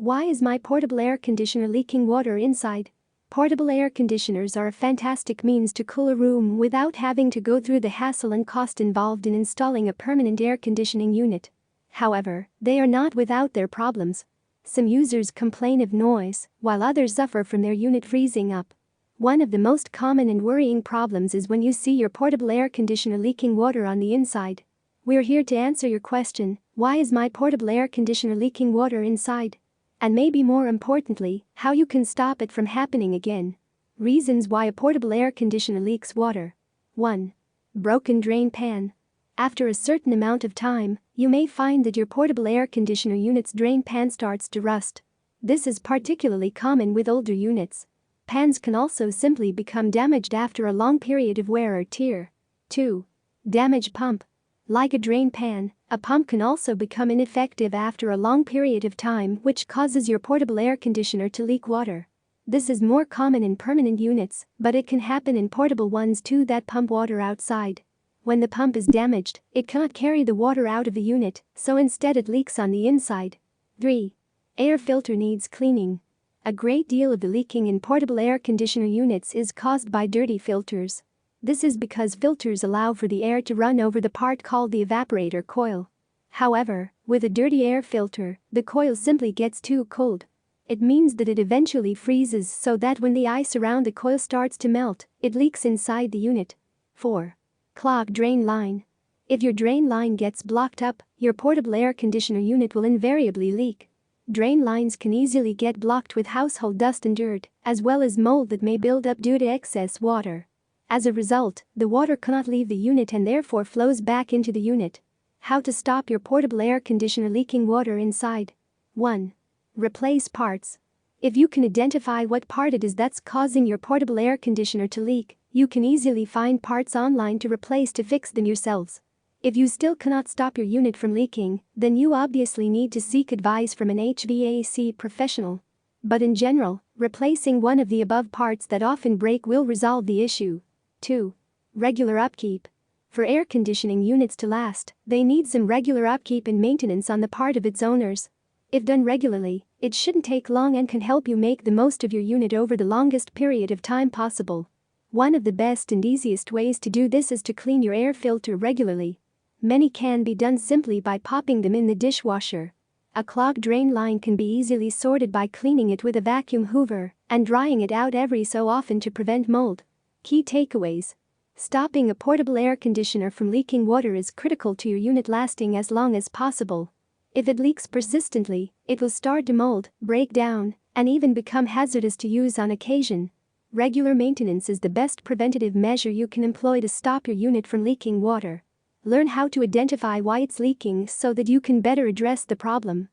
Why is my portable air conditioner leaking water inside? Portable air conditioners are a fantastic means to cool a room without having to go through the hassle and cost involved in installing a permanent air conditioning unit. However, they are not without their problems. Some users complain of noise, while others suffer from their unit freezing up. One of the most common and worrying problems is when you see your portable air conditioner leaking water on the inside. We're here to answer your question: why is my portable air conditioner leaking water inside? And maybe more importantly, how you can stop it from happening again. Reasons why a portable air conditioner leaks water. 1. Broken drain pan. After a certain amount of time, you may find that your portable air conditioner unit's drain pan starts to rust. This is particularly common with older units. Pans can also simply become damaged after a long period of wear or tear. 2. Damaged pump. Like a drain pan, a pump can also become ineffective after a long period of time, which causes your portable air conditioner to leak water. This is more common in permanent units, but it can happen in portable ones too that pump water outside. When the pump is damaged, it cannot carry the water out of the unit, so instead it leaks on the inside. 3. Air filter needs cleaning. A great deal of the leaking in portable air conditioner units is caused by dirty filters. This is because filters allow for the air to run over the part called the evaporator coil. However, with a dirty air filter, the coil simply gets too cold. It means that it eventually freezes, so that when the ice around the coil starts to melt, it leaks inside the unit. 4. Clogged drain line. If your drain line gets blocked up, your portable air conditioner unit will invariably leak. Drain lines can easily get blocked with household dust and dirt, as well as mold that may build up due to excess water. As a result, the water cannot leave the unit and therefore flows back into the unit. How to stop your portable air conditioner leaking water inside. 1. Replace parts. If you can identify what part it is that's causing your portable air conditioner to leak, you can easily find parts online to replace to fix them yourselves. If you still cannot stop your unit from leaking, then you obviously need to seek advice from an HVAC professional. But in general, replacing one of the above parts that often break will resolve the issue. 2. Regular upkeep. For air conditioning units to last, they need some regular upkeep and maintenance on the part of its owners. If done regularly, it shouldn't take long and can help you make the most of your unit over the longest period of time possible. One of the best and easiest ways to do this is to clean your air filter regularly. Many can be done simply by popping them in the dishwasher. A clogged drain line can be easily sorted by cleaning it with a vacuum hoover and drying it out every so often to prevent mold. Key takeaways. Stopping a portable air conditioner from leaking water is critical to your unit lasting as long as possible. If it leaks persistently, it will start to mold, break down, and even become hazardous to use on occasion. Regular maintenance is the best preventative measure you can employ to stop your unit from leaking water. Learn how to identify why it's leaking so that you can better address the problem.